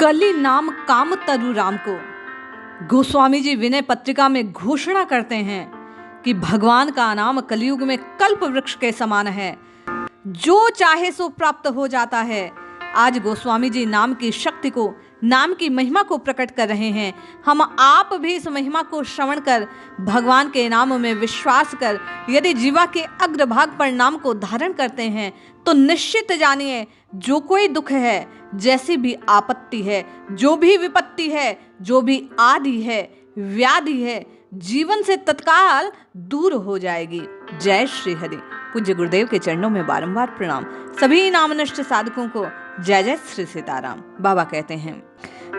कली नाम काम तरु राम को गोस्वामी जी विनय पत्रिका में घोषणा करते हैं कि भगवान का नाम कलयुग में कल्प वृक्ष के समान है, जो चाहे सो प्राप्त हो जाता है। आज गोस्वामी जी नाम की शक्ति को, नाम की महिमा को प्रकट कर रहे हैं। हम आप भी इस महिमा को श्रवण कर, भगवान के नाम में विश्वास कर, यदि जीवा के अग्रभाग पर नाम को धारण करते हैं तो निश्चित जानिए, जो कोई दुख है, जैसी भी आपत्ति है, जो भी विपत्ति है, जो भी आदि है, व्याधि है, जीवन से तत्काल दूर हो जाएगी। जय श्री हरि। पूज्य गुरुदेव के चरणों में बारंबार प्रणाम। सभी नामनिष्ठ साधकों को जय जय श्री सीताराम। बाबा कहते हैं,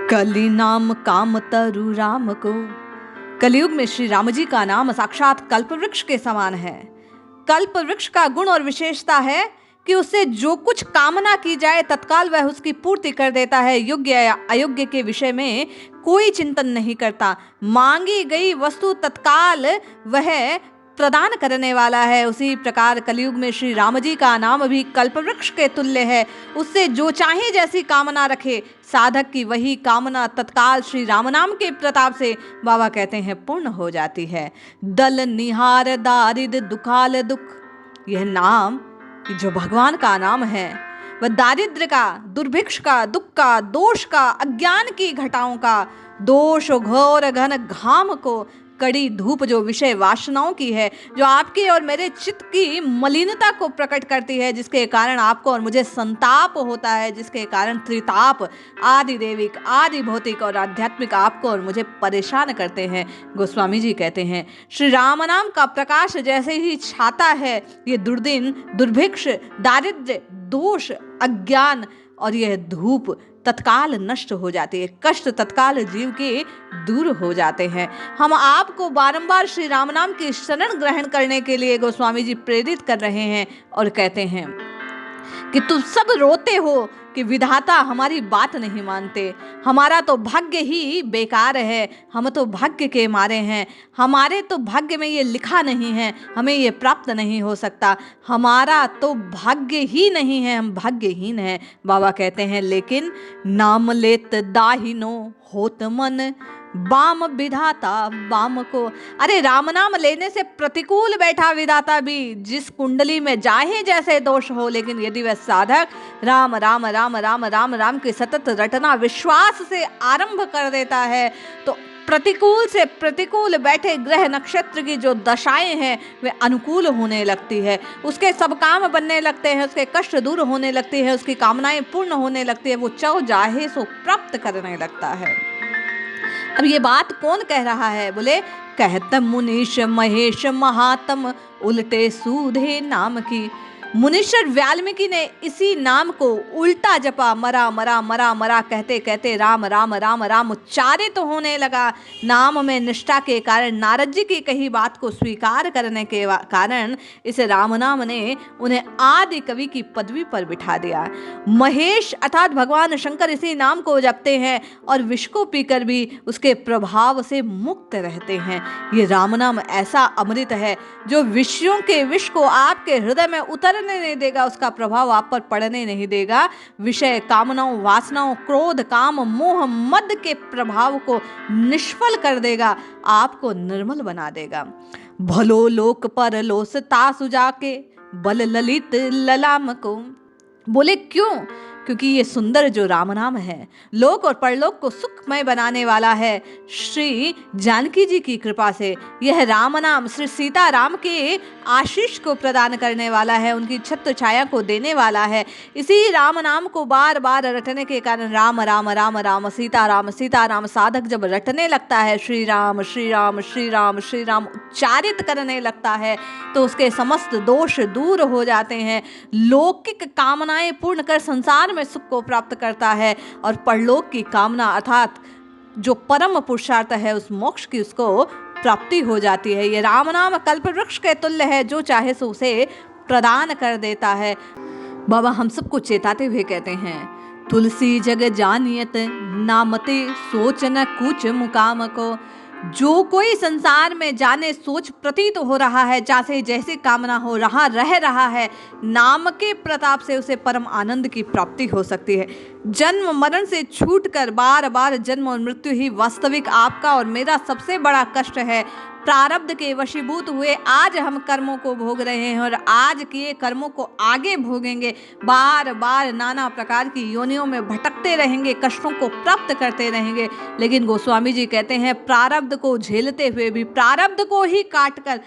कली नाम काम तरु राम को। कलयुग में श्री राम जी का नाम साक्षात कल्प वृक्ष के समान है। कल्प वृक्ष का गुण और विशेषता है कि उससे जो कुछ कामना की जाए तत्काल वह उसकी पूर्ति कर देता है। योग्य या अयोग्य के विषय में कोई चिंतन नहीं करता। मांगी गई वस्तु तत्काल वह प्रदान करने वाला है। उसी प्रकार कलयुग में श्री राम जी का नाम भी कल्पवृक्ष के तुल्य है। उससे जो चाहे जैसी कामना रखे, साधक की वही कामना तत्काल श्री राम नाम के प्रताप से बाबा कहते हैं पूर्ण हो जाती है। दल निहार दारिद दुखाल दुख। यह नाम जो भगवान का नाम है वह दारिद्र्य का, दुर्भिक्ष का, दुख का, दोष का, अज्ञान की घटाओं का, दोष घोर घन घाम को, कड़ी धूप जो विषय वासनाओं की है, जो आपके और मेरे चित्त की मलिनता को प्रकट करती है, जिसके कारण आपको और मुझे संताप होता है, जिसके कारण त्रिताप आदि देविक, आदि भौतिक और आध्यात्मिक आपको और मुझे परेशान करते हैं। गोस्वामी जी कहते हैं, श्री राम नाम का प्रकाश जैसे ही छाता है, ये दुर्दिन, दुर्भिक्ष, दारिद्र्य, दोष, अज्ञान और यह धूप तत्काल नष्ट हो जाती है। कष्ट तत्काल जीव के दूर हो जाते हैं। हम आपको बारंबार श्री राम नाम की शरण ग्रहण करने के लिए गोस्वामी जी प्रेरित कर रहे हैं और कहते हैं कि तुम सब रोते हो कि विधाता हमारी बात नहीं मानते, हमारा तो भाग्य ही बेकार है, हम तो भाग्य के मारे हैं, हमारे तो भाग्य में ये लिखा नहीं है, हमें ये प्राप्त नहीं हो सकता, हमारा तो भाग्य ही नहीं है, हम भाग्यहीन हैं। बाबा कहते हैं, लेकिन नाम लेत दाहिनो होत मन, बाम विधाता बाम को। अरे राम नाम लेने से प्रतिकूल बैठा विधाता भी, जिस कुंडली में चाहे जैसे दोष हो, लेकिन यदि वह साधक राम राम राम राम राम राम के सतत रटना विश्वास से आरंभ कर देता है, तो प्रतिकूल से प्रतिकूल बैठे ग्रह नक्षत्र की जो दशाएं हैं वे अनुकूल होने लगती है। उसके सब काम बनने लगते हैं, उसके कष्ट दूर होने लगती है, उसकी कामनाएं पूर्ण होने लगती है, वो जो चाहे सो प्राप्त करने लगता है। अब ये बात कौन कह रहा है? बोले, कहत मुनीश महेश महात्म उल्टे सूधे नाम की। मुनीश्वर वाल्मीकि ने इसी नाम को उल्टा जपा, मरा मरा मरा मरा कहते कहते राम राम राम राम उच्चारित तो होने लगा। नाम में निष्ठा के कारण, नारद जी की कही बात को स्वीकार करने के कारण इस राम नाम ने उन्हें आदि कवि की पदवी पर बिठा दिया। महेश अर्थात भगवान शंकर इसी नाम को जपते हैं और विष को पीकर भी उसके प्रभाव से मुक्त रहते हैं। ये राम नाम ऐसा अमृत है जो विषयों के विष को आपके हृदय में उतर नहीं देगा, उसका प्रभाव आप पर पड़ने नहीं देगा। विषय, कामनाओं, वासनाओं, क्रोध, काम, मोह, मद के प्रभाव को निष्फल कर देगा, आपको निर्मल बना देगा। भलो लोक पर लोस तासु जाके बल ललित ललाम को। बोले क्यों? क्योंकि ये सुंदर जो राम नाम है लोक और परलोक को सुखमय बनाने वाला है। श्री जानकी जी की कृपा से यह राम नाम श्री सीता राम के आशीष को प्रदान करने वाला है, उनकी छत्र छाया को देने वाला है। इसी राम नाम को बार बार रटने के कारण राम राम राम राम सीता राम साधक जब रटने लगता है, श्री राम श्री राम श्री राम श्री राम उच्चारित करने लगता है, तो उसके समस्त दोष दूर हो जाते हैं। लौकिक कामनाएं पूर्ण कर संसार में सुख को प्राप्त करता है और परलोक की कामना अर्थात जो परम पुरुषार्थ है उस मोक्ष की उसको प्राप्ति हो जाती है। ये राम नाम कल्प वृक्ष के तुल्य है, जो चाहे सो उसे प्रदान कर देता है। बाबा हम सबको चेताते हुए कहते हैं, तुलसी जग जानियत नामते सोच न कुछ मुकाम को। जो कोई संसार में जाने सोच प्रतीत हो रहा है, चाहे जैसी कामना हो रहा रह रहा है, नाम के प्रताप से उसे परम आनंद की प्राप्ति हो सकती है। जन्म मरण से छूटकर बार बार जन्म और मृत्यु ही वास्तविक आपका और मेरा सबसे बड़ा कष्ट है। प्रारब्ध के वशीभूत हुए आज हम कर्मों को भोग रहे हैं और आज किए कर्मों को आगे भोगेंगे। बार बार नाना प्रकार की योनियों में भटकते रहेंगे, कष्टों को प्राप्त करते रहेंगे। लेकिन गोस्वामी जी कहते हैं प्रारब्ध को झेलते हुए भी, प्रारब्ध को ही काटकर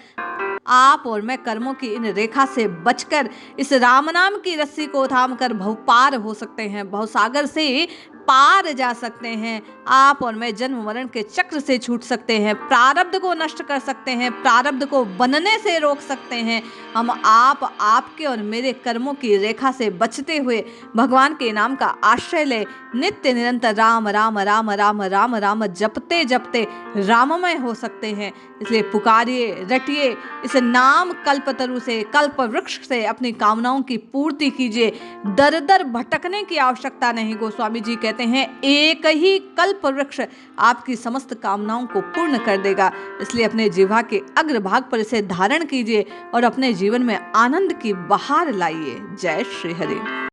आप और मैं कर्मों की इन रेखा से बचकर इस राम नाम की रस्सी को थामकर भव पार हो सकते हैं, भवसागर से पार जा सकते हैं। आप और मैं जन्म मरण के चक्र से छूट सकते हैं, प्रारब्ध को नष्ट कर सकते हैं, प्रारब्ध को बनने से रोक सकते हैं। हम आपके और मेरे कर्मों की रेखा से बचते हुए भगवान के नाम का आश्रय ले नित्य निरंतर राम राम राम राम राम राम जपते जपते राममय हो सकते हैं। इसलिए पुकारिए, रटिए इस नाम कल्पतरु से, कल्प वृक्ष से अपनी कामनाओं की पूर्ति कीजिए। दर दर भटकने की आवश्यकता नहीं। गोस्वामी जी कहते हैं एक ही कल्प वृक्ष आपकी समस्त कामनाओं को पूर्ण कर देगा। इसलिए अपने जिह्वा के अग्रभाग पर इसे धारण कीजिए और अपने जीवन में आनंद की बहार लाइए। जय श्री हरि।